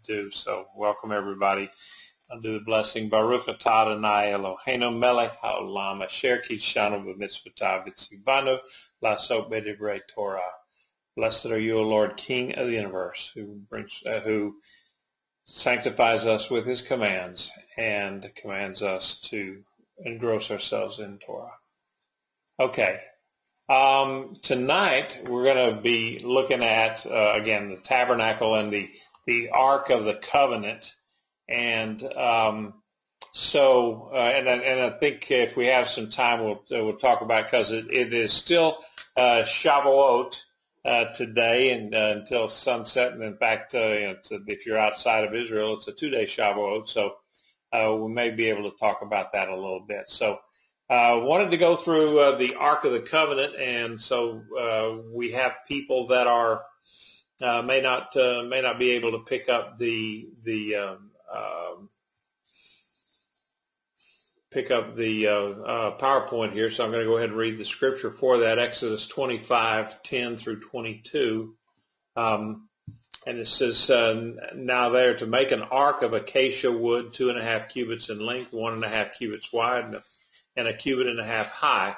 do. So welcome everybody. I'll do the blessing. Baruch atah Adonai Eloheinu melech haolam asher kishanu b'mitzvotav v'tzivanu la'asok b'divrei Torah. Blessed are you, O Lord, King of the universe, who sanctifies us with his commands and commands us to engross ourselves in Torah. Okay. Tonight we're going to be looking at, again, the tabernacle and the Ark of the Covenant. And I think if we have some time, we'll talk about, because it is still Shavuot today and until sunset, and in fact, if you're outside of Israel, it's a 2-day Shavuot. So we may be able to talk about that a little bit. So wanted to go through the Ark of the Covenant, and so we have people that are may not be able to pick up the PowerPoint here, so I'm going to go ahead and read the scripture for that. Exodus 25:10 through 22, and it says, "Now there to make an ark of acacia wood, 2.5 cubits in length, 1.5 cubits wide, and 1.5 cubits high.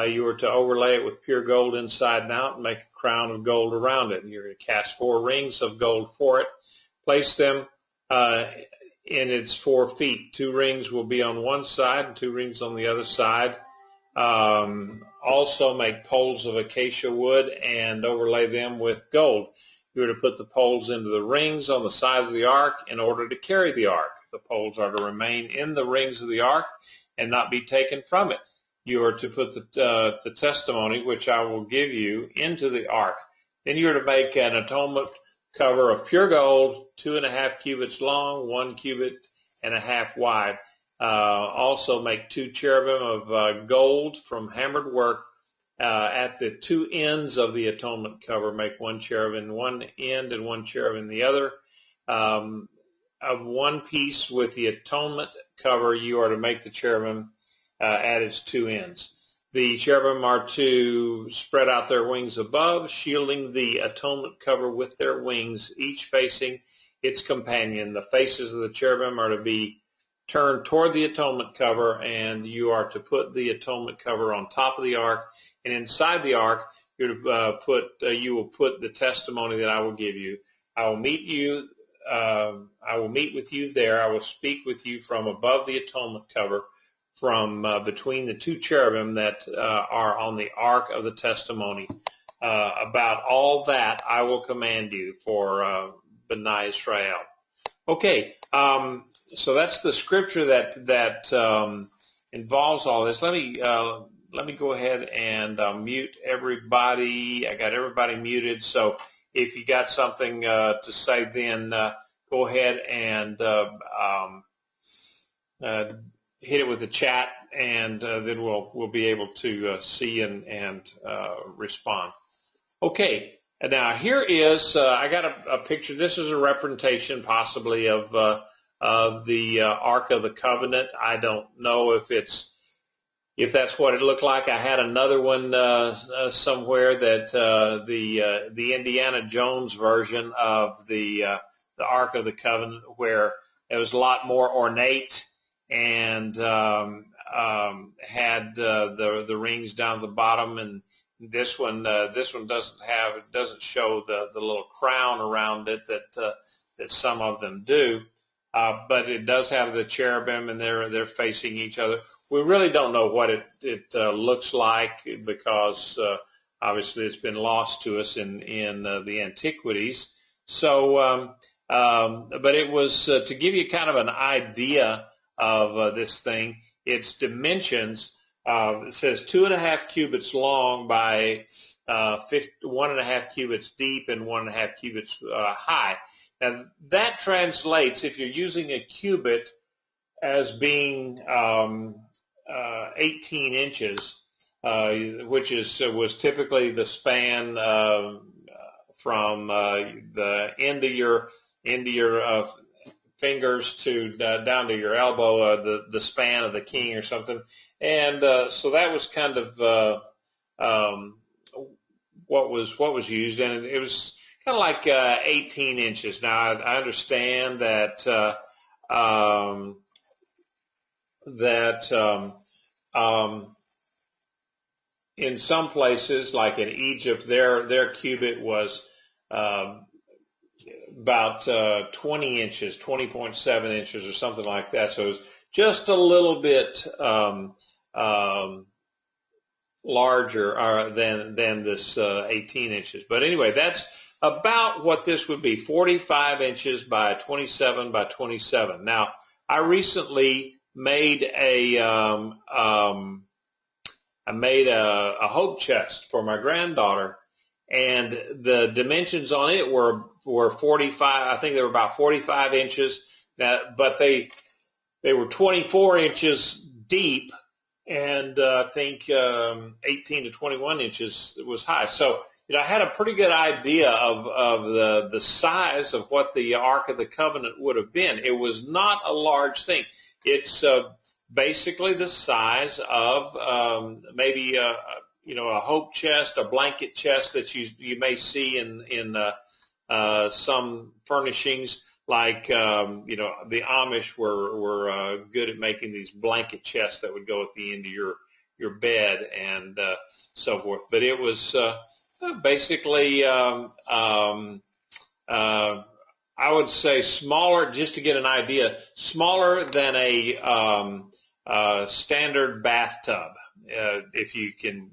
You are to overlay it with pure gold inside and out, and make a crown of gold around it. And you're going to cast 4 rings of gold for it. Place them in its 4 feet. 2 rings will be on one side and 2 rings on the other side. Also make poles of acacia wood and overlay them with gold. You are to put the poles into the rings on the sides of the ark in order to carry the ark. The poles are to remain in the rings of the ark and not be taken from it. You are to put the testimony, which I will give you, into the ark. Then you are to make an atonement cover of pure gold, 2.5 cubits long, 1.5 cubits wide. Also make 2 cherubim of gold from hammered work at the 2 ends of the atonement cover. Make 1 cherub in one end and 1 cherub in the other. Of one piece with the atonement cover, you are to make the cherubim at its 2 ends. The cherubim are to spread out their wings above, shielding the atonement cover with their wings, each facing its companion. The faces of the cherubim are to be turned toward the atonement cover, and you are to put the atonement cover on top of the ark. And inside the ark, you will put the testimony that I will give you. I will meet with you there. I will speak with you from above the atonement cover, from between the 2 cherubim that are on the ark of the testimony. About all that I will command you for B'nai Israel." Okay, so that's the scripture that involves all this. Let me go ahead and mute everybody. I got everybody muted, so if you got something to say, then go ahead and hit it with the chat, and then we'll be able to see and respond. Okay, and now here is I got a picture. This is a representation possibly of the Ark of the Covenant. I don't know if that's what it looked like. I had another one somewhere that the Indiana Jones version of the Ark of the Covenant, where it was a lot more ornate and had the rings down at the bottom. And this one doesn't show the little crown around it that some of them do, but it does have the cherubim, and they're facing each other. We really don't know what it looks like, because obviously it's been lost to us in the antiquities. So, but it was to give you kind of an idea of this thing. Its dimensions, it says 2.5 cubits long by 1.5 cubits deep and 1.5 cubits high. Now that translates, if you're using a cubit, as being 18 inches, which was typically the span from the end of your fingers to down to your elbow, the span of the king or something. And so that was kind of what was used, and it was kind of like 18 inches. Now, I understand that in some places, like in Egypt, their cubit was about 20 inches, 20.7 inches or something like that. So it was just a little bit larger than this 18 inches. But anyway, that's about what this would be, 45 inches by 27 by 27. Now, I recently made a hope chest for my granddaughter, and the dimensions on it were 45. I think they were about 45 inches. Now, but they were 24 inches deep, and I think 18 to 21 inches was high. So I had a pretty good idea of the size of what the Ark of the Covenant would have been. It was not a large thing. It's basically the size of maybe a hope chest, a blanket chest that you may see in some furnishings, like the Amish were good at making these blanket chests that would go at the end of your bed and so forth. But it was basically I would say smaller, just to get an idea, smaller than a standard bathtub. If you can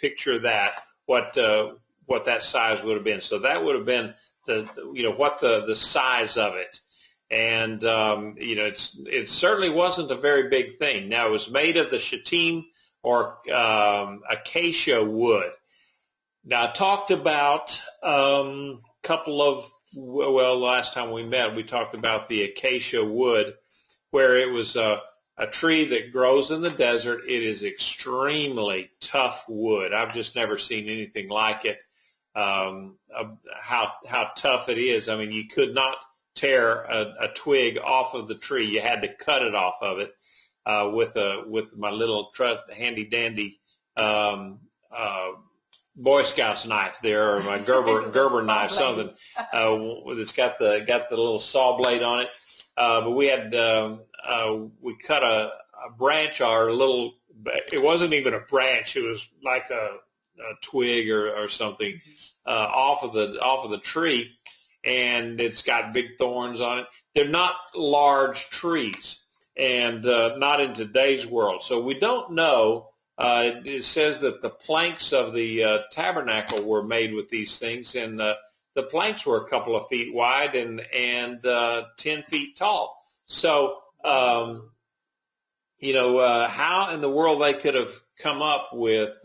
picture that, what that size would have been. So that would have been the size of it. And it certainly wasn't a very big thing. Now, it was made of the shittim or acacia wood. Now, I talked about last time we met, we talked about the acacia wood, where it was a tree that grows in the desert. It is extremely tough wood. I've just never seen anything like it. How tough it is. I mean, you could not tear a twig off of the tree. You had to cut it off of it with my little handy dandy Boy Scouts knife there, or my Gerber knife, something that's got the little saw blade on it. But we had we cut a branch, it wasn't even a branch. It was like a twig or something off of the tree, and it's got big thorns on it. They're not large trees, and not in today's world. So we don't know. It says that the planks of the tabernacle were made with these things, and the planks were a couple of feet wide and 10 feet tall. So, how in the world they could have come up with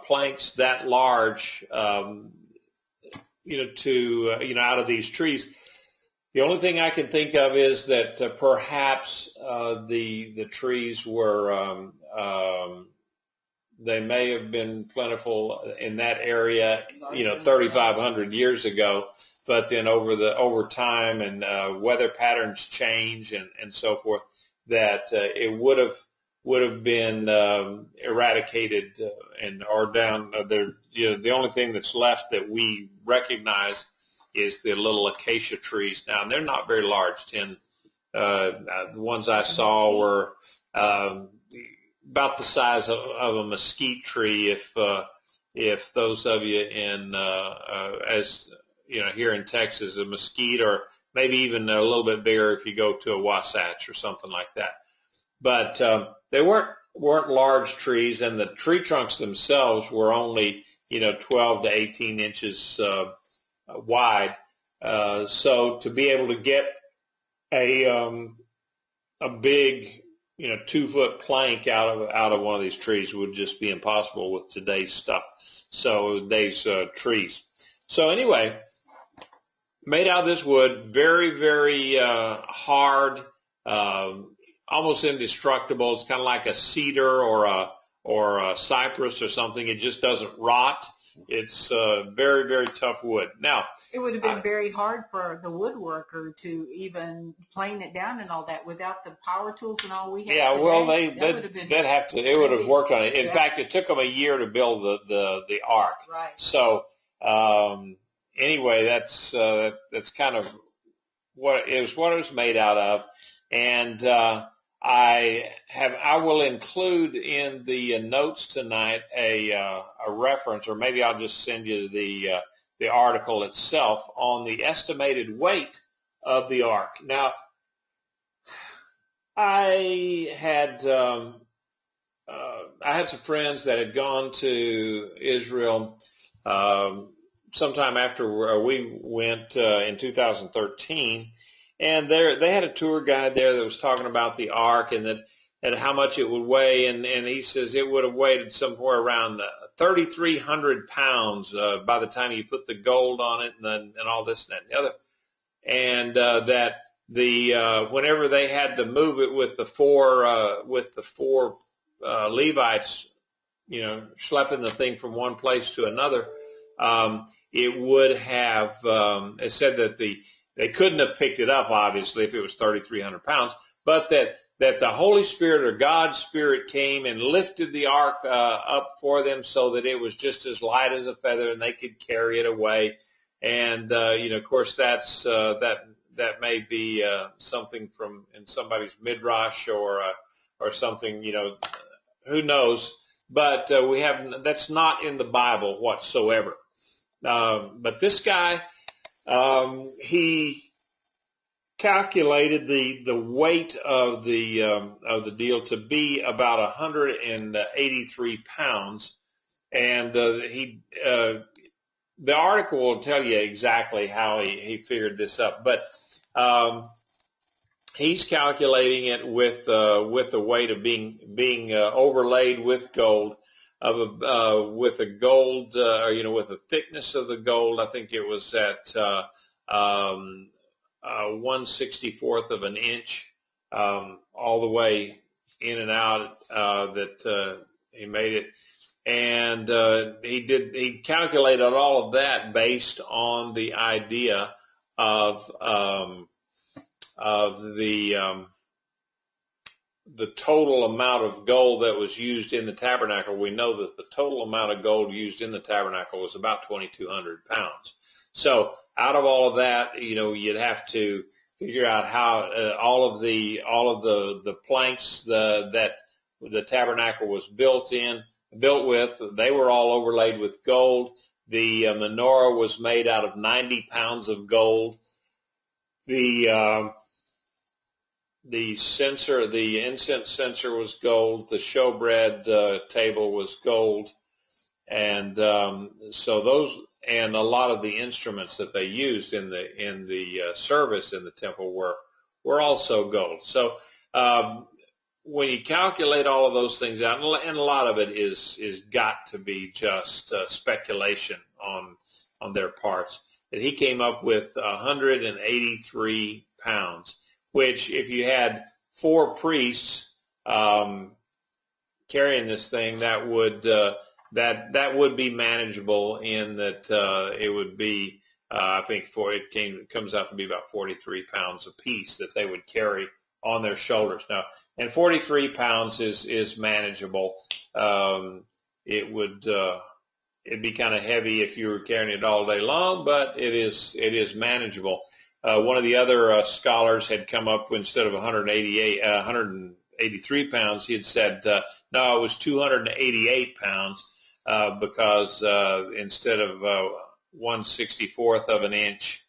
planks that large, out of these trees. The only thing I can think of is that perhaps the trees were they may have been plentiful in that area, 3,500 years ago. But then over time and weather patterns change and so forth, that it would have been eradicated or down there. The only thing that's left that we recognize is the little acacia trees. Now, they're not very large. The ones I saw were about the size of a mesquite tree. If those of you here in Texas, a mesquite, or maybe even a little bit bigger if you go to a Wasatch or something like that. But they weren't large trees, and the tree trunks themselves were only 12 to 18 inches wide. So to be able to get a big 2-foot plank out of one of these trees would just be impossible with today's stuff. So today's trees. So anyway, made out of this wood, very, very hard, almost indestructible. It's kind of like a cedar or a cypress or something. It just doesn't rot. It's very, very tough wood. Now, it would have been very hard for the woodworker to even plane it down and all that without the power tools and all we have. Yeah, today. well, they'd have to. They would have worked on it. In fact, it took them a year to build the ark. Right. So anyway, that's kind of what it was made out of, and I will include in the notes tonight a reference, or maybe I'll just send you the article itself on the estimated weight of the ark. Now, I had some friends that had gone to Israel sometime after we went in 2013, and they had a tour guide there that was talking about the ark and how much it would weigh, and he says it would have weighed somewhere around 3,300 pounds by the time you put the gold on it and all this and that and the other, and that whenever they had to move it with the four Levites, schlepping the thing from one place to another, it would have. It said that they couldn't have picked it up, obviously, if it was 3,300 pounds, but that the Holy Spirit or God's Spirit came and lifted the ark up for them so that it was just as light as a feather and they could carry it away. And of course, that's that may be something from in somebody's midrash or something, who knows? But that's not in the Bible whatsoever. But this guy, he calculated the weight of the deal to be about 183 pounds, and the article will tell you exactly how he figured this up, but he's calculating it with the weight of being overlaid with gold, with the gold, with the thickness of the gold. I think it was at 1/64 of an inch, all the way in and out, that he made it. And he calculated all of that based on the idea of the total amount of gold that was used in the tabernacle. We know that the total amount of gold used in the tabernacle was about 2,200 pounds. So out of all of that, you'd have to figure out how all of the planks that the tabernacle was built with, they were all overlaid with gold. The menorah was made out of 90 pounds of gold. The censer, the incense censer, was gold. The showbread table was gold, and so those, and a lot of the instruments that they used in the service in the temple were also gold. So when you calculate all of those things out, and a lot of it is got to be just speculation on their parts, that he came up with 183 pounds, which if you had 4 priests carrying this thing, that would be manageable in that it would be, I think it comes out to be about 43 pounds apiece that they would carry on their shoulders. Now, and 43 pounds is manageable. It'd be kind of heavy if you were carrying it all day long, but it is manageable. One of the other scholars had come up with, instead of 183 pounds, he had said, no, it was 288 pounds, because instead of 1/64 of an inch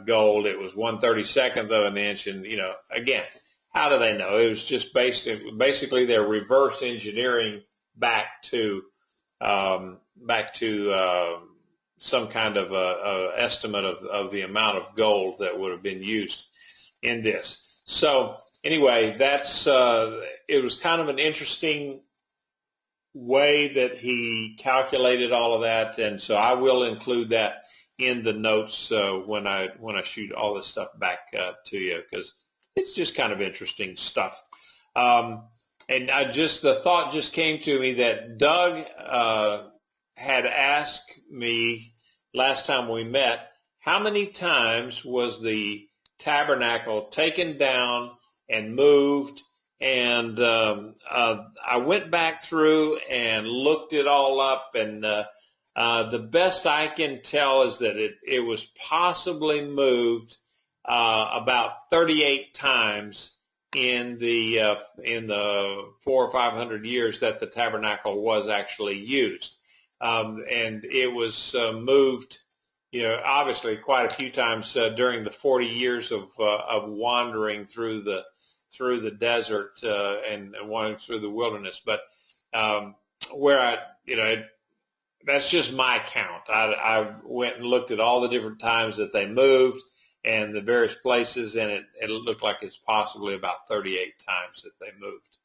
gold, it was 1/32 of an inch. And, again, how do they know? It was just basically they're reverse engineering back to some kind of estimate of the amount of gold that would have been used in this. So anyway, that's it was kind of an interesting way that he calculated all of that, and so I will include that in the notes when I shoot all this stuff back to you, because it's just kind of interesting stuff. And the thought just came to me that Doug had asked me last time we met, how many times was the tabernacle taken down and moved? And I went back through and looked it all up, and The best I can tell is that it was possibly moved about 38 times in the 400 or 500 years that the tabernacle was actually used, and it was moved, obviously quite a few times during the 40 years of wandering through the desert and wandering through the wilderness. But where that's just my count. I went and looked at all the different times that they moved and the various places, and it looked like it's possibly about 38 times that they moved.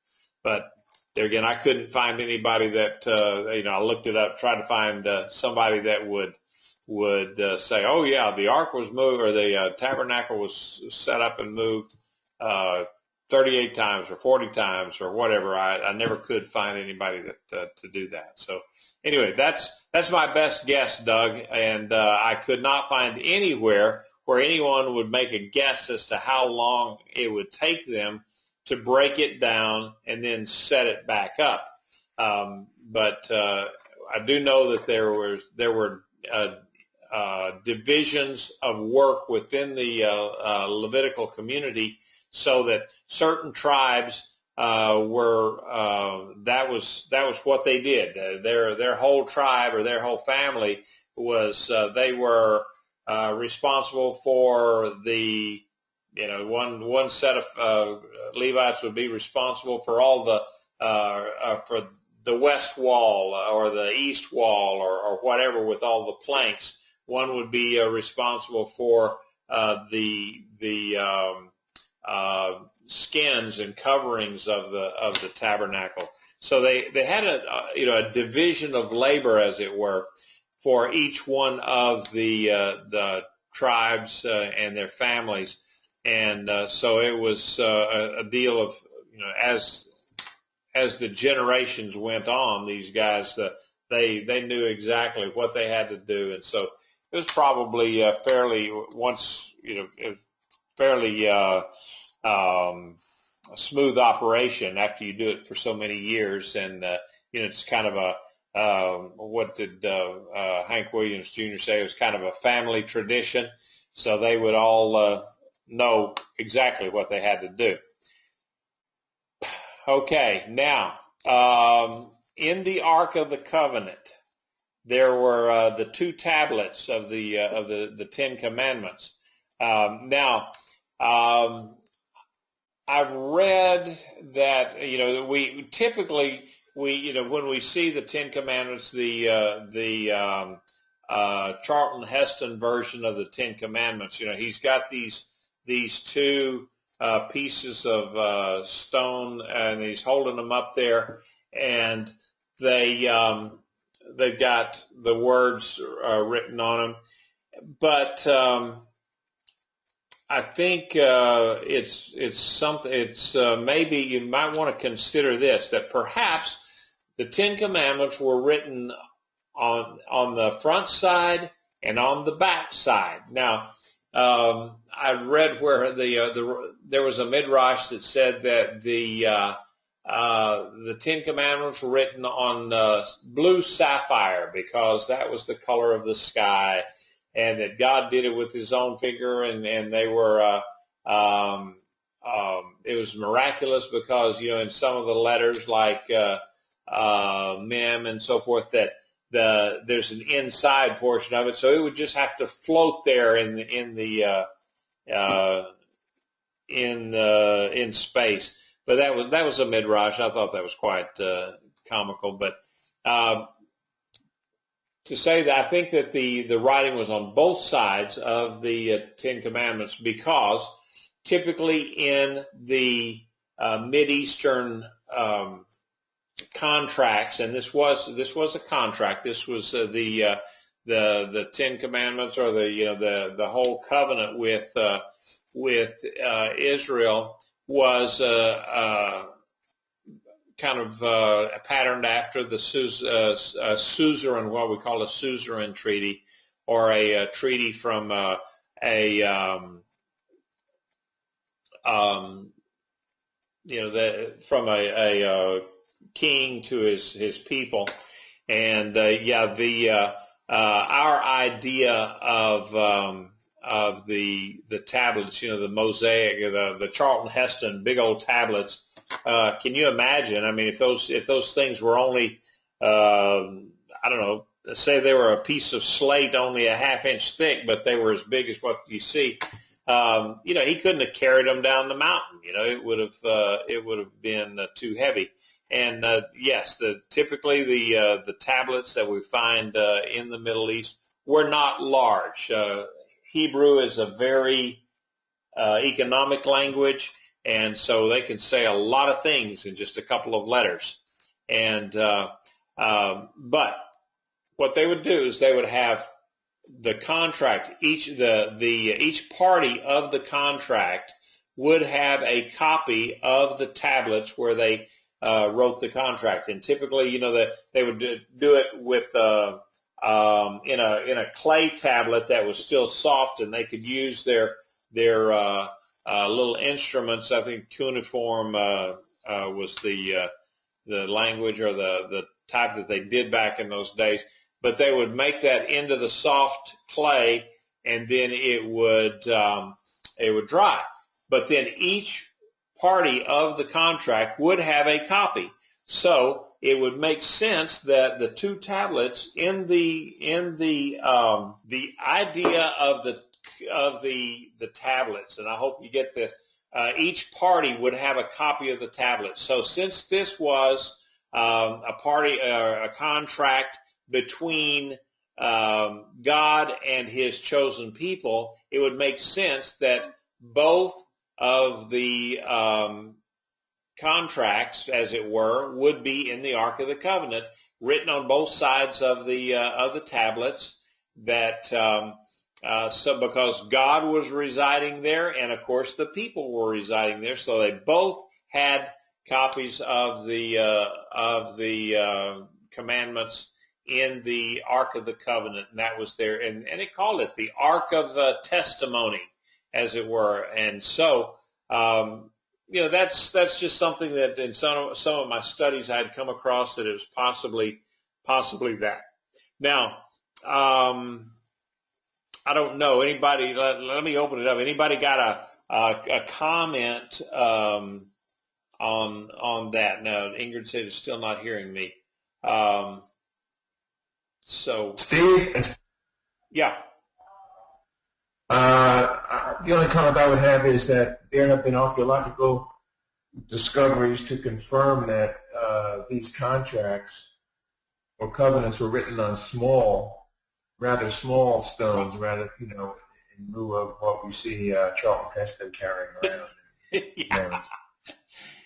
But there again, I couldn't find anybody that, I looked it up, tried to find somebody that would say, oh yeah, the ark was moved, or the tabernacle was set up and moved 38 times or 40 times or whatever. I never could find anybody to do that. So anyway, that's my best guess, Doug, and I could not find anywhere where anyone would make a guess as to how long it would take them to break it down and then set it back up. But I do know that there were divisions of work within the Levitical community, so that certain tribes were that was what they did. Their whole tribe or their whole family was they were responsible for the one set of Levites would be responsible for all the for the west wall or the east wall or whatever with all the planks. One would be responsible for the skins and coverings of the tabernacle. So they had a division of labor, as it were, for each one of the tribes and their families. And so it was a deal of, as the generations went on, these guys, they knew exactly what they had to do. And so it was probably fairly smooth operation after you do it for so many years. And, it's kind of a, what did Hank Williams Jr. say? It was kind of a family tradition. So they would all know exactly what they had to do. Okay, now, in the Ark of the Covenant, there were the two tablets of the Ten Commandments. Now, I've read that we typically when we see the Ten Commandments, the Charlton Heston version of the Ten Commandments, he's got these two pieces of stone, and he's holding them up there, and they've got the words written on them. But I think it's something. It's maybe you might want to consider this, that perhaps the Ten Commandments were written on the front side and on the back side. Now, I read where there was a midrash that said that the Ten Commandments were written on blue sapphire because that was the color of the sky, and that God did it with His own finger, and they were it was miraculous because in some of the letters like Mem and so forth, that there's an inside portion of it, so it would just have to float there in space. But that was a midrash. I thought that was quite comical. But to say that, I think that the writing was on both sides of the Ten Commandments, because typically in the Mideastern contracts, and this was a contract. This was the Ten Commandments, or the whole covenant with Israel was kind of patterned after the suzerain, what we call a suzerain treaty, or a treaty from from a king to his people. And our idea of the tablets, the mosaic, the Charlton Heston big old tablets. Can you imagine? I mean, if those things were only, I don't know, say they were a piece of slate only a half-inch thick, but they were as big as what you see. He couldn't have carried them down the mountain. It would have been too heavy. And yes, typically the tablets that we find in the Middle East were not large. Hebrew is a very economic language, and so they can say a lot of things in just a couple of letters. And but what they would do is they would have the contract. Each party of the contract would have a copy of the tablets where they wrote the contract, and typically, that they would do it with in a clay tablet that was still soft, and they could use their little instruments. I think cuneiform was the language or the type that they did back in those days. But they would make that into the soft clay, and then it would dry. But then each party of the contract would have a copy. So it would make sense that the two tablets in the idea of the tablets, and I hope you get this, each party would have a copy of the tablet. So since this was a contract between God and his chosen people, it would make sense that both of the contracts, as it were, would be in the Ark of the Covenant, written on both sides of the tablets. That so because God was residing there, and of course the people were residing there, so they both had copies of the commandments in the Ark of the Covenant, and that was there, and it called it the Ark of the Testimony, as it were. And so that's just something that in some of my studies I had come across, that it was possibly that. Now, I don't know anybody. Let me open it up. Anybody got a comment on that? No, Ingrid said it's still not hearing me. So Steve, yeah. The only comment I would have is that there have been archaeological discoveries to confirm that these contracts or covenants were written on rather small stones, in lieu of what we see Charlton Heston carrying around.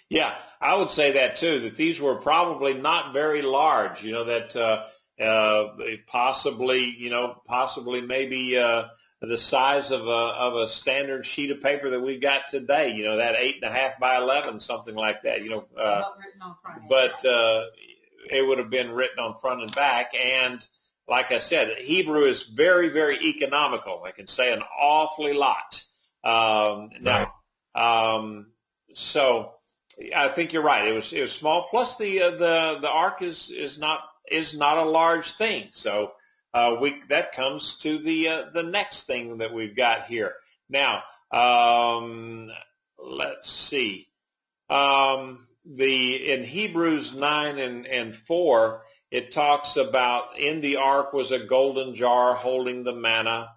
Yeah, I would say that too, that these were probably not very large, that possibly maybe the size of a standard sheet of paper that we've got today, that 8.5 by 11, something like that, Not written on front. But it would have been written on front and back. And like I said, Hebrew is very, very economical. I can say an awfully lot. So I think you're right. It was small. Plus the ark is not a large thing. So that comes to the next thing that we've got here. Now let's see. In Hebrews 9 and 4. It talks about in the ark was a golden jar holding the manna,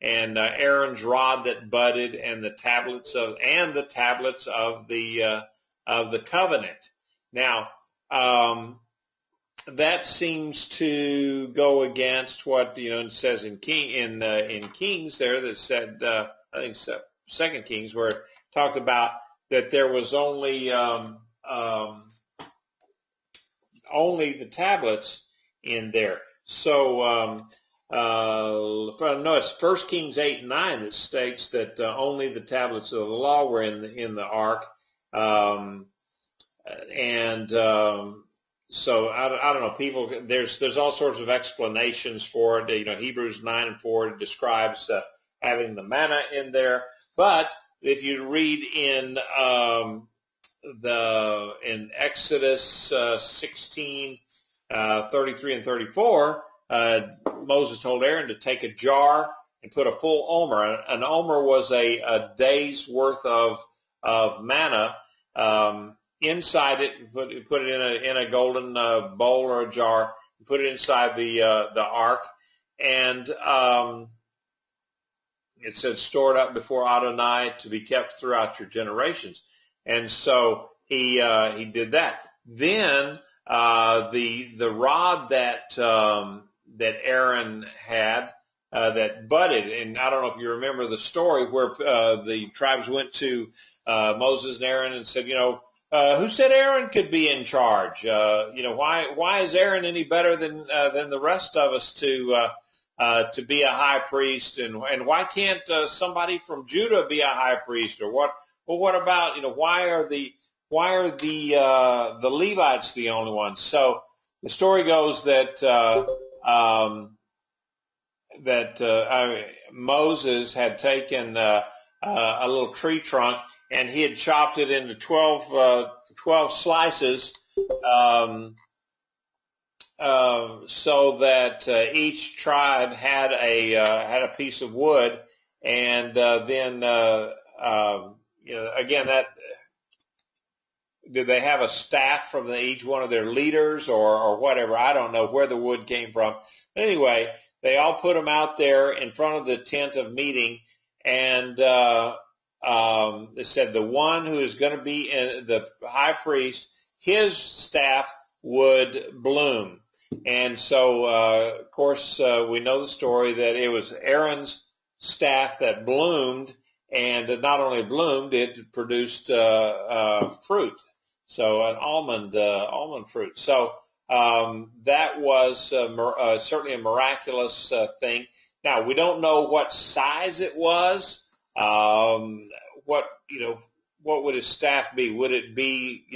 and Aaron's rod that budded, and the tablets of the covenant. Now, that seems to go against what it says in Kings there, that said I think 2 Kings, where it talked about that there was only the tablets in there. So no, it's 1 Kings 8 and 9 that states that only the tablets of the law were in the ark. So I don't know. People, there's all sorts of explanations for it. Hebrews 9 and 4 describes having the manna in there. But if you read in Exodus 16, 33 and 34, Moses told Aaron to take a jar and put a full omer. An omer was a day's worth of manna inside it, and put it in a golden bowl or a jar, and put it inside the ark, and it said, "Store it up before Adonai to be kept throughout your generations." And so he did that. Then the rod that Aaron had that budded, and I don't know if you remember the story where the tribes went to Moses and Aaron and said, who said Aaron could be in charge? Why is Aaron any better than the rest of us to be a high priest, and why can't somebody from Judah be a high priest, or what? Well, what about why are the Levites the only ones? So the story goes that Moses had taken a little tree trunk, and he had chopped it into 12 slices, so that each tribe had a piece of wood, and then again, that did they have a staff from each one of their leaders or whatever? I don't know where the wood came from. But anyway, they all put them out there in front of the tent of meeting, and they said the one who is going to be the high priest, his staff would bloom. And so, of course, we know the story that it was Aaron's staff that bloomed, and it not only bloomed, it produced fruit. So an almond fruit. So that was certainly a miraculous thing. Now, we don't know what size it was. What would his staff be? Would it be,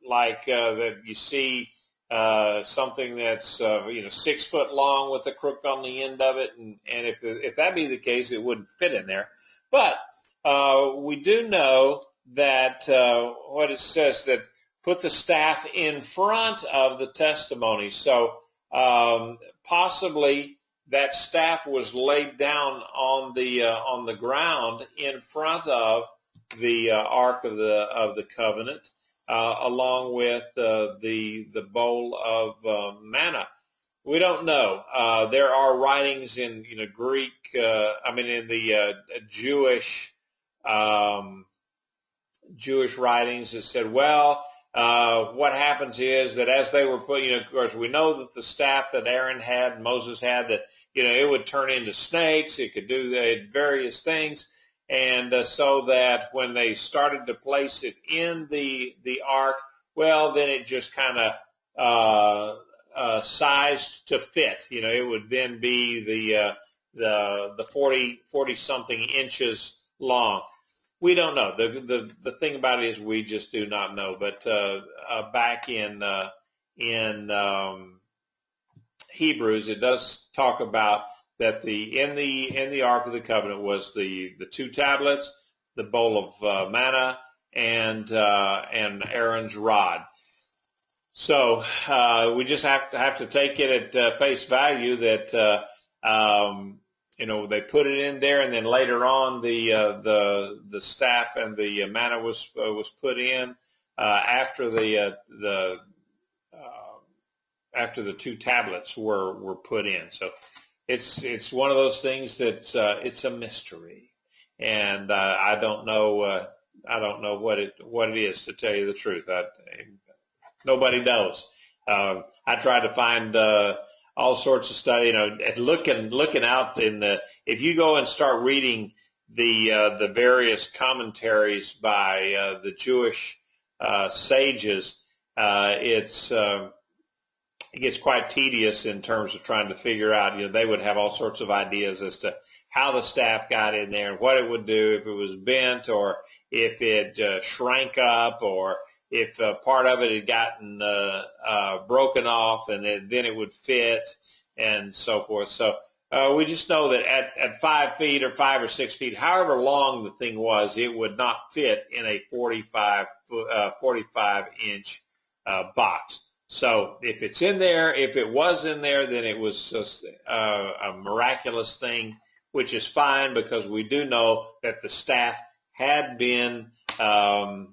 like that you see something that's 6 foot long with a crook on the end of it, and if that be the case, it wouldn't fit in there. But we do know that what it says, that put the staff in front of the testimony. So possibly that staff was laid down on the ground in front of the Ark of the Covenant, along with the bowl of manna. We don't know. There are writings in Greek. In the Jewish writings that said, well, what happens is that as they were putting, of course, we know that the staff that Aaron had, Moses had, that it would turn into snakes. It could do various things. And so that when they started to place it in the ark, well, then it just kind of sized to fit. It would then be the 40 something inches long. We don't know. The thing about it is we just do not know. But back in Hebrews, it does talk about that in the Ark of the Covenant was the 2 tablets, the bowl of manna, and Aaron's rod. So we just have to take it at face value that they put it in there, and then later on the staff and the manna was put in after the 2 tablets were put in. So it's one of those things that it's a mystery, and I don't know what it is, to tell you the truth. Nobody knows. I tried to find all sorts of stuff, looking out if you go and start reading the various commentaries by the Jewish sages, it gets quite tedious in terms of trying to figure out, they would have all sorts of ideas as to how the staff got in there and what it would do if it was bent, or if it shrank up, or if part of it had gotten broken off, and then it would fit, and so forth. So we just know that at 5 feet or 5 or 6 feet, however long the thing was, it would not fit in a 45 inch box. So if it's in there, if it was in there, then it was just a miraculous thing, which is fine because we do know that the staff had been, it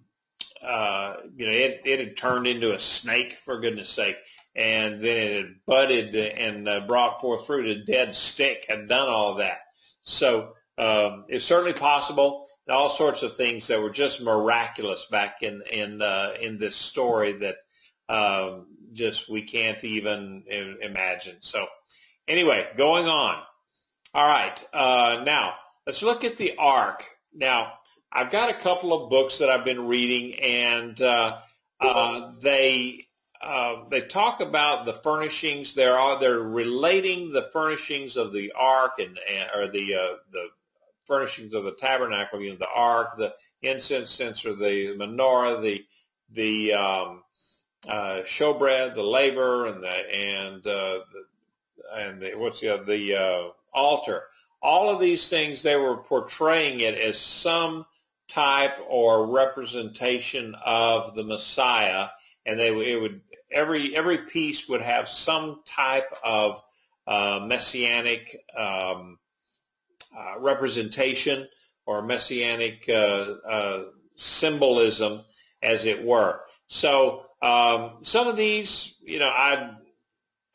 had turned into a snake, for goodness sake, and then it had budded and brought forth fruit. A dead stick had done all of that. So it's certainly possible. And all sorts of things that were just miraculous back in this story that just we can't even imagine. So anyway, going on. All right, now let's look at the ark. Now, I've got a couple of books that I've been reading, and they talk about the furnishings. They're relating the furnishings of the ark or the furnishings of the tabernacle. You know, the ark, the incense censer, the menorah, the showbread, the laver, and the altar. All of these things, they were portraying it as some type or representation of the Messiah, and every piece would have some type of messianic representation or messianic symbolism, as it were. So some of these,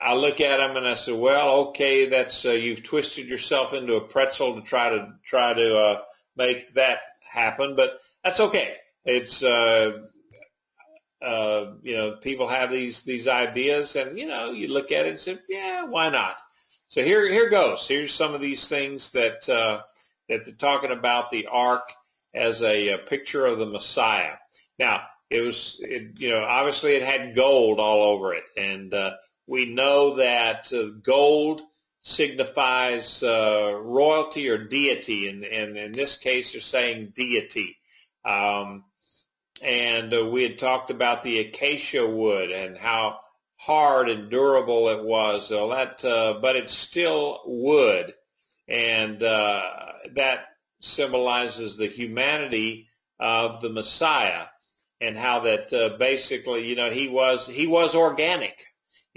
I look at them and I say, well, okay, that's you've twisted yourself into a pretzel to try to make that happen, but that's okay. It's people have these ideas, and you look at it and say, yeah, why not? So here goes. Here's some of these things that they're talking about the ark as a picture of the Messiah. Now, obviously it had gold all over it, and we know that gold signifies royalty or deity, and in this case they're saying deity. And we had talked about the acacia wood and how hard and durable it was, but it's still wood, and that symbolizes the humanity of the Messiah, and how that basically, he was organic,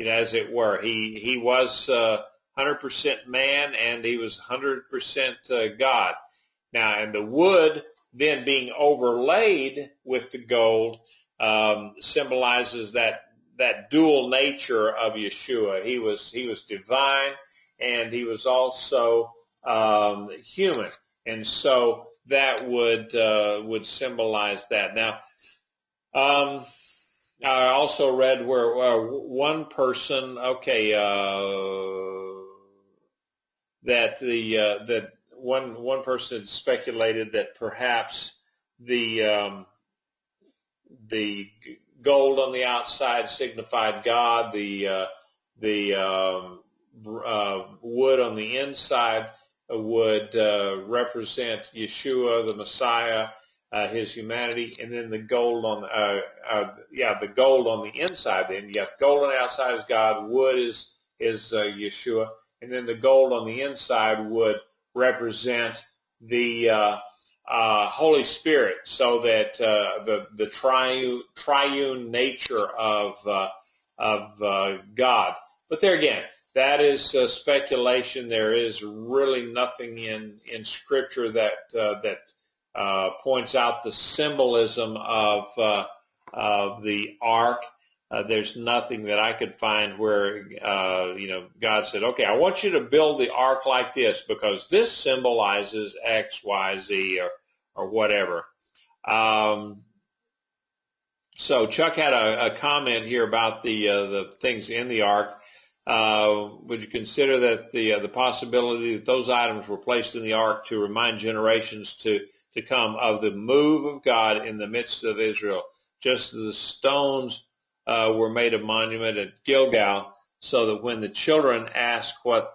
as it were. He was 100% man, and he was 100% God. Now, and the wood then being overlaid with the gold symbolizes that dual nature of Yeshua. He was divine, and he was also human, and so that would symbolize that. Now, I also read where one person, that one person had speculated that perhaps the gold on the outside signified God, the wood on the inside would represent Yeshua, the Messiah, his humanity, and then the gold on the gold on the inside. Then you have gold on the outside is God, wood is Yeshua, and then the gold on the inside would represent the Holy Spirit, so that the triune nature of God. But there again, that is speculation. There is really nothing in Scripture that points out the symbolism of the ark. There's nothing that I could find where God said, okay, I want you to build the ark like this because this symbolizes X, Y, Z, or whatever. So Chuck had a comment here about the things in the ark. Would you consider that the possibility that those items were placed in the ark to remind generations to come of the move of God in the midst of Israel, just as the stones were made a monument at Gilgal, so that when the children ask what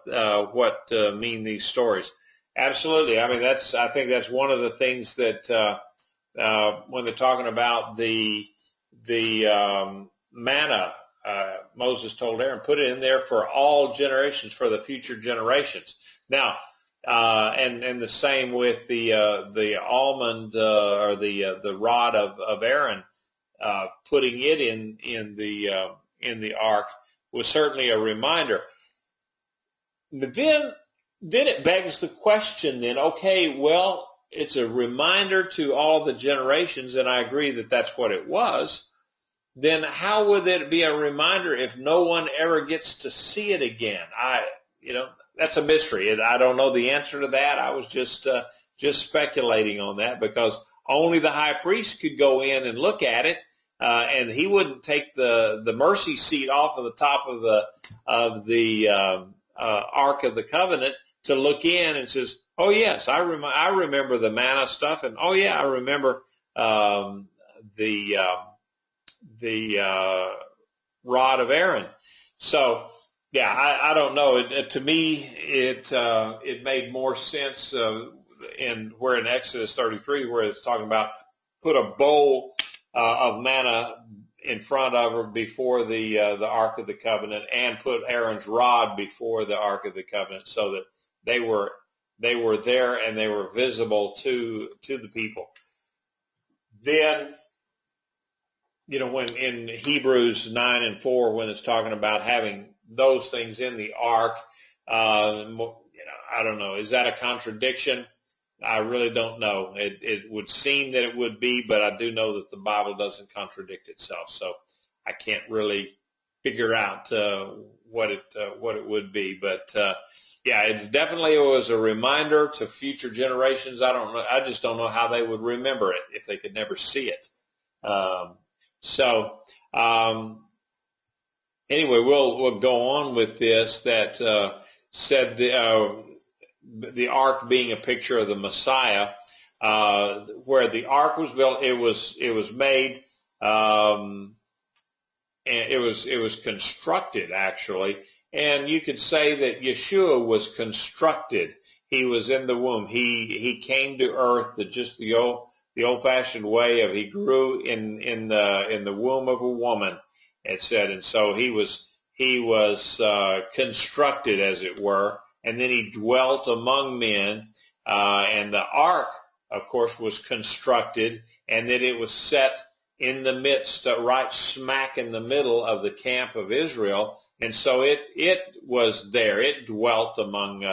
mean these stories? Absolutely. I mean, I think that's one of the things that when they're talking about the manna, Moses told Aaron, put it in there for all generations, for the future generations. Now, and the same with the almond or the rod of Aaron, putting it in in the ark was certainly a reminder. But then it begs the question then, okay, well, it's a reminder to all the generations, and I agree that that's what it was. Then how would it be a reminder if no one ever gets to see it again? That's a mystery. I don't know the answer to that. I was just speculating on that, because only the high priest could go in and look at it, and he wouldn't take the mercy seat off of the top of the Ark of the Covenant to look in and says, oh yes, I remember the manna stuff, and oh yeah, I remember the rod of Aaron. So yeah, I don't know. To me, it made more sense in Exodus 33, where it's talking about put a bowl of manna in front of her before the Ark of the Covenant, and put Aaron's rod before the Ark of the Covenant, so that they were there and they were visible to the people. Then, when in Hebrews 9:4, when it's talking about having those things in the ark, I don't know. Is that a contradiction? I really don't know. It would seem that it would be, but I do know that the Bible doesn't contradict itself, so I can't really figure out what it would be. But yeah, it definitely was a reminder to future generations. I don't know. I just don't know how they would remember it if they could never see it. Anyway, we'll go on with this. That said the ark being a picture of the Messiah, where the ark was built, it was made, and it was constructed actually, and you could say that Yeshua was constructed. He was in the womb. He came to earth the old-fashioned way of he grew in the womb of a woman, it said, and so he was constructed, as it were, and then he dwelt among men, and the ark, of course, was constructed, and then it was set in the midst, right smack in the middle of the camp of Israel, and so it was there. It dwelt among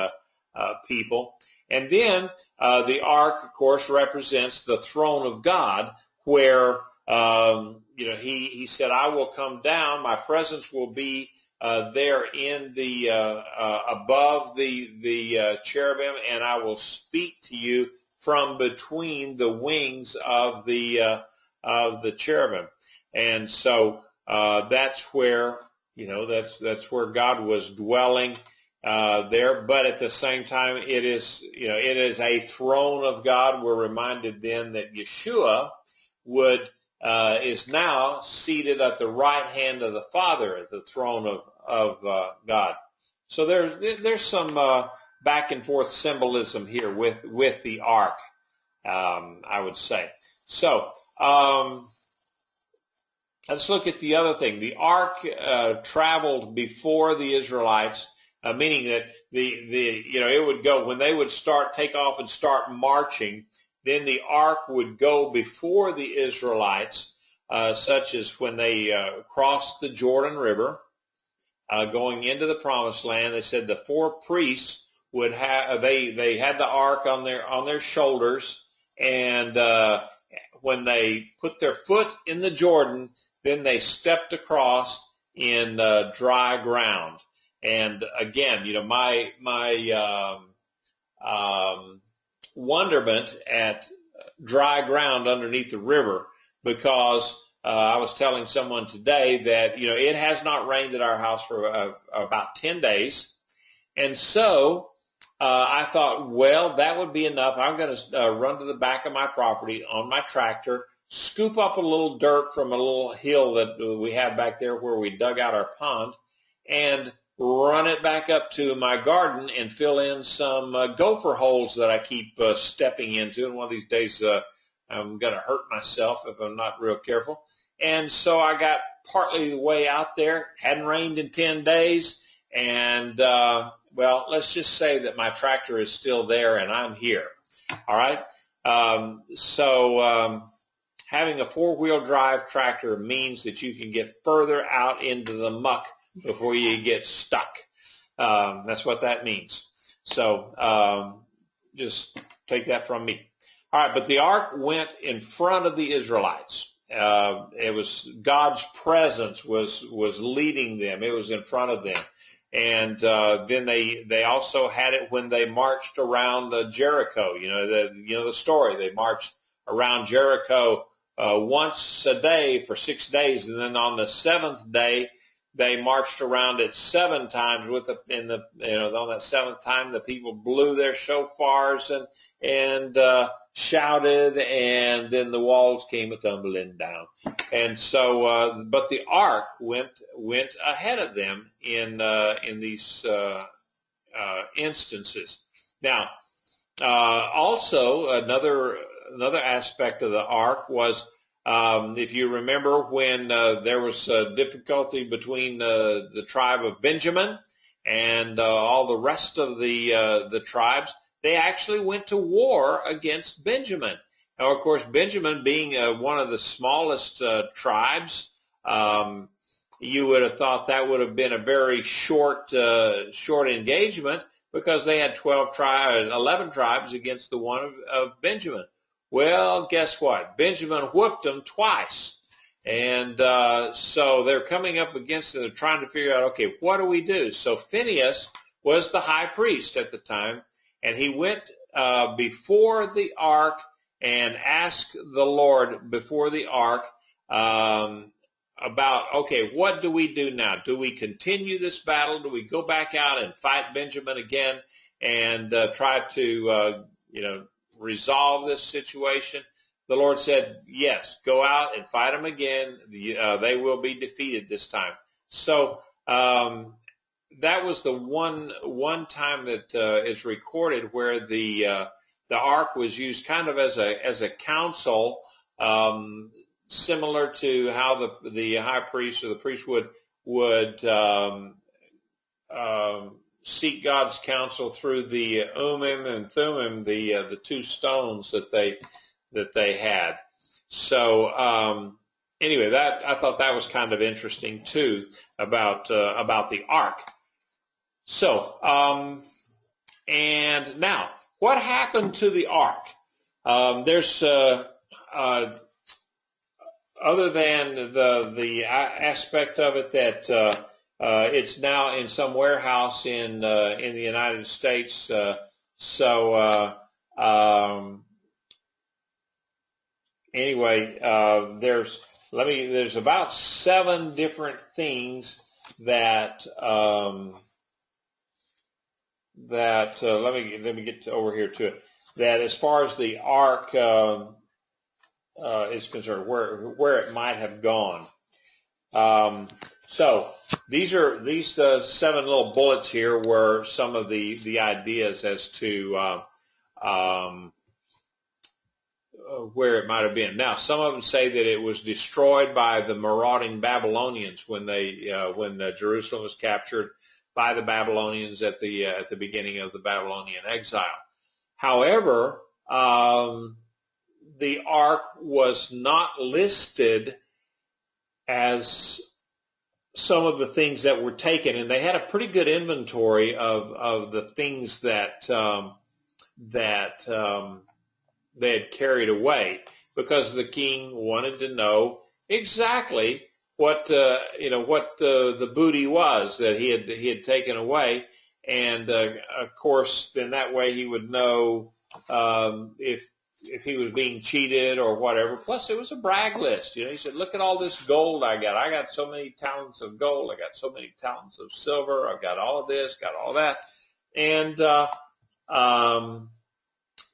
people. And then the ark, of course, represents the throne of God, where he said, "I will come down. My presence will be there in the above the cherubim, and I will speak to you from between the wings of the cherubim." And so that's where that's where God was dwelling there. But at the same time, it is a throne of God. We're reminded then that Yeshua is now seated at the right hand of the Father at the throne of God. So there's some back and forth symbolism here with the ark, I would say. So let's look at the other thing. The ark traveled before the Israelites, meaning that it would go when they would take off and start marching. Then the ark would go before the Israelites, such as when they crossed the Jordan River, going into the Promised Land. They said the four priests would have they had the ark on their shoulders, and when they put their foot in the Jordan, then they stepped across in dry ground. And again, my wonderment at dry ground underneath the river, because I was telling someone today that it has not rained at our house for about 10 days, and so I thought, well, that would be enough. I'm going to run to the back of my property on my tractor, scoop up a little dirt from a little hill that we have back there where we dug out our pond, and run it back up to my garden and fill in some gopher holes that I keep stepping into. And one of these days I'm going to hurt myself if I'm not real careful. And so I got partly the way out there. Hadn't rained in 10 days. And, well, let's just say that my tractor is still there and I'm here. All right. having a four-wheel drive tractor means that you can get further out into the muck before you get stuck. That's what that means. So just take that from me. All right, but the ark went in front of the Israelites. It was God's presence was leading them. It was in front of them. And then they also had it when they marched around Jericho. You know the story. They marched around Jericho once a day for 6 days, and then on the seventh day they marched around it 7 times. On that seventh time, the people blew their shofars and shouted, and then the walls came tumbling down. And so, but the ark went ahead of them in these instances. Now, also another aspect of the ark was, if you remember, when there was difficulty between the tribe of Benjamin and all the rest of the tribes, they actually went to war against Benjamin. Now, of course, Benjamin being one of the smallest tribes, you would have thought that would have been a very short engagement, because they had 11 tribes against the one of Benjamin. Well, guess what? Benjamin whooped them twice. And so they're coming up against it. They're trying to figure out, okay, what do we do? So Phinehas was the high priest at the time, and he went before the ark and asked the Lord before the ark about, okay, what do we do now? Do we continue this battle? Do we go back out and fight Benjamin again and try to, resolve this situation? The Lord said, yes, go out and fight them again. They will be defeated this time. So that was the one time that is recorded where the ark was used kind of as a counsel, similar to how the high priest or the priest would seek God's counsel through the Urim and Thummim, the two stones that they had. So anyway, I thought that was kind of interesting too about the ark. So and now, what happened to the ark? There's other than the aspect of it that it's now in some warehouse in the United States. Anyway, there's about 7 different things that let me get over here to it. That as far as the ark is concerned, where it might have gone. So these 7 little bullets here were some of the ideas as to where it might have been. Now, some of them say that it was destroyed by the marauding Babylonians when Jerusalem was captured by the Babylonians at the beginning of the Babylonian exile. However, the ark was not listed as some of the things that were taken, and they had a pretty good inventory of the things that they had carried away, because the king wanted to know exactly what the booty was that he had taken away, and of course, then that way he would know if he was being cheated or whatever. Plus, it was a brag list. He said, "Look at all this gold I got. I got so many talents of gold. I got so many talents of silver. I've got all of this, got all that," and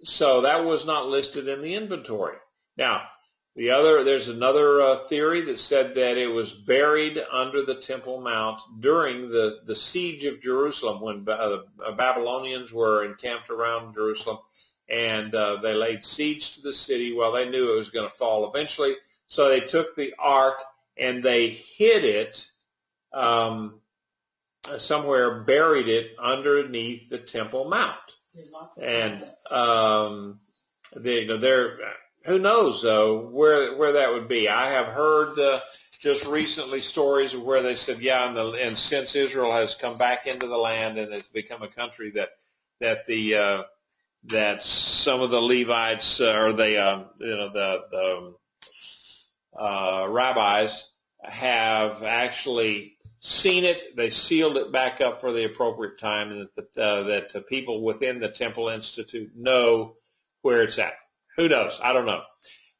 so that was not listed in the inventory. Now, there's another theory that said that it was buried under the Temple Mount during the siege of Jerusalem, when the Babylonians were encamped around Jerusalem, and they laid siege to the city. Well, they knew it was going to fall eventually, so they took the ark and they hid it somewhere, buried it underneath the Temple Mount. And who knows where that would be? I have heard just recently stories of where they said, yeah, and since Israel has come back into the land and has become a country that some of the Levites or the rabbis have actually seen it. They sealed it back up for the appropriate time, and that the people within the Temple Institute know where it's at. Who knows? I don't know.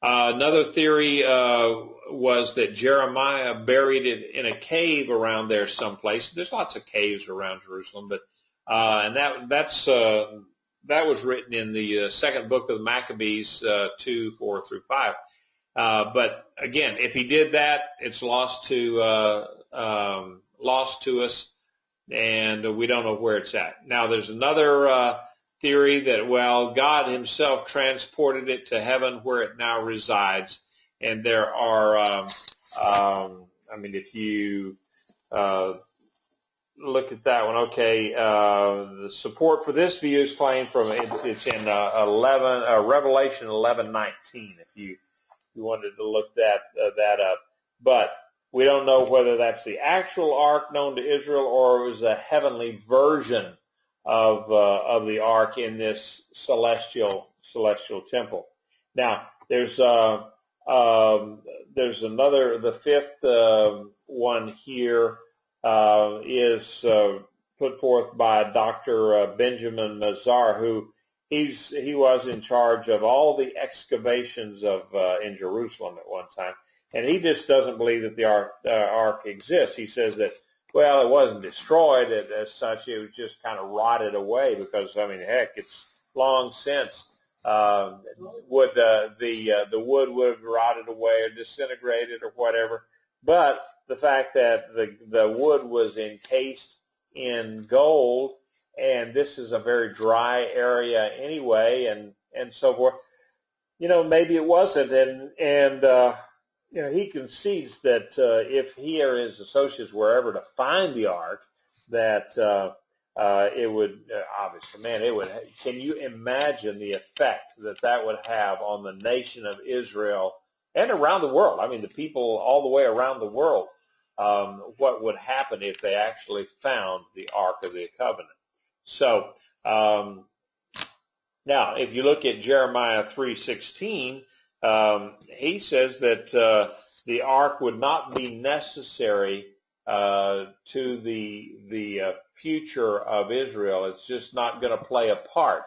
Another theory was that Jeremiah buried it in a cave around there someplace. There's lots of caves around Jerusalem, but and that was written in the second book of the Maccabees, 2:4-5. But again, if he did that, it's lost to us, and we don't know where it's at. Now, there's another theory that, well, God himself transported it to heaven where it now resides. And there are, if you look at that one, okay, the support for this view is claimed from, it's in Revelation 11:19, if you wanted to look that up. But we don't know whether that's the actual ark known to Israel or it was a heavenly version of the ark in this celestial temple. Now, there's another, the fifth one here is put forth by Dr. Benjamin Mazar, who he was in charge of all the excavations in Jerusalem at one time, and he just doesn't believe that the ark exists. He says that, well, it wasn't destroyed as such; it was just kind of rotted away because, heck, it's long since the wood would have rotted away or disintegrated or whatever. But the fact that the wood was encased in gold, and this is a very dry area anyway, and so forth. Maybe it wasn't, and he concedes that if he or his associates were ever to find the ark, that it would obviously, it would. Can you imagine the effect that would have on the nation of Israel and around the world? The people all the way around the world. What would happen if they actually found the Ark of the Covenant? So now, if you look at Jeremiah 3:16, he says that the ark would not be necessary to the future of Israel. It's just not going to play a part.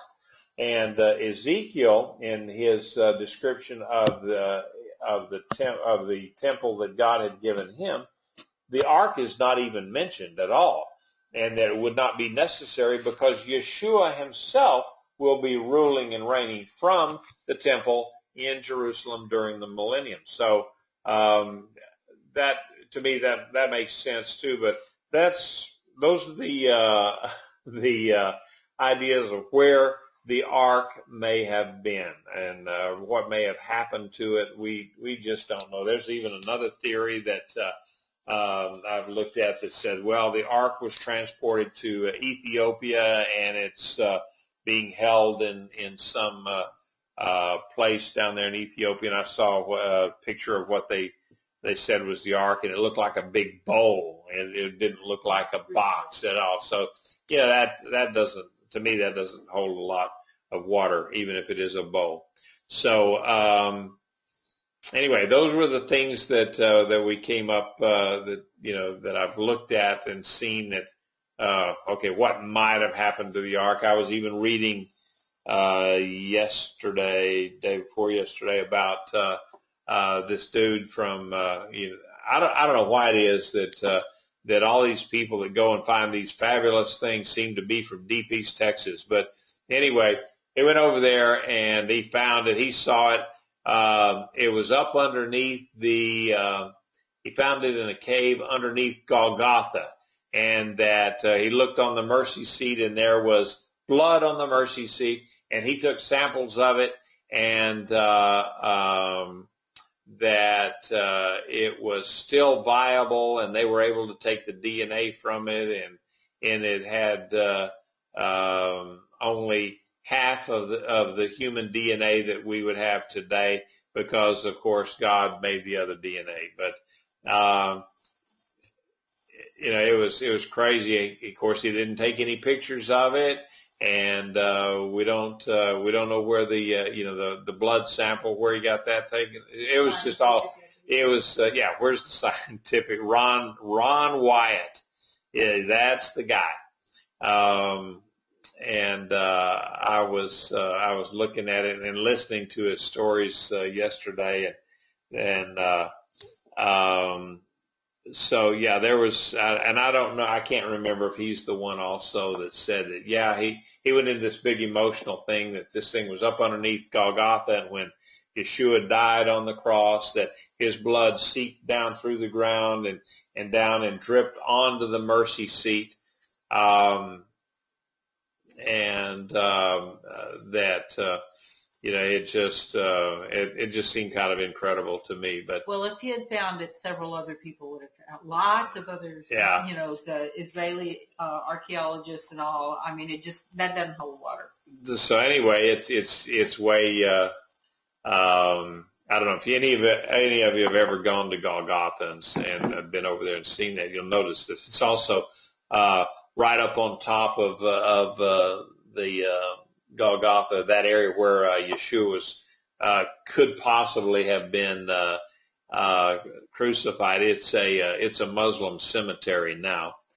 And Ezekiel, in his description of the temple that God had given him, the ark is not even mentioned at all, and that it would not be necessary because Yeshua himself will be ruling and reigning from the temple in Jerusalem during the millennium. So that, to me, that makes sense too. But those are the ideas of where the ark may have been and what may have happened to it. We just don't know. There's even another theory that I've looked at that said, well, the ark was transported to Ethiopia and it's being held in some place down there in Ethiopia. And I saw a picture of what they said was the ark, and it looked like a big bowl, and it didn't look like a box at all. So, that doesn't, to me, that doesn't hold a lot of water, even if it is a bowl. So, anyway, those were the things that we came up that I've looked at and seen that what might have happened to the ark. I was even reading day before yesterday about this dude from I don't know why it is that all these people that go and find these fabulous things seem to be from deep East Texas. But anyway, he went over there and he found it. He saw it. It was up underneath he found it in a cave underneath Golgotha, and that he looked on the mercy seat and there was blood on the mercy seat, and he took samples of it, and that it was still viable, and they were able to take the DNA from it, and it had only half of the human DNA that we would have today, because of course God made the other DNA. But it was crazy. Of course, he didn't take any pictures of it, and we don't know where the blood sample, where he got that taken. It was just all. It was where's the scientific? Ron Wyatt. Yeah, that's the guy. I was looking at it and listening to his stories yesterday, so yeah, there was, and I don't know, I can't remember if he's the one also that said that. Yeah, he went into this big emotional thing that this thing was up underneath Golgotha, and when Yeshua died on the cross, that his blood seeped down through the ground and down and dripped onto the mercy seat. It just seemed kind of incredible to me. But well, if he had found it, several other people would have found. Lots of others. Yeah. The Israeli archaeologists and all. I mean, that doesn't hold water. So anyway, it's way. I don't know if any of you have ever gone to Golgotha and been over there and seen that. You'll notice this. It's also right up on top of the Golgotha, that area where Yeshua could possibly have been crucified. It's a Muslim cemetery now,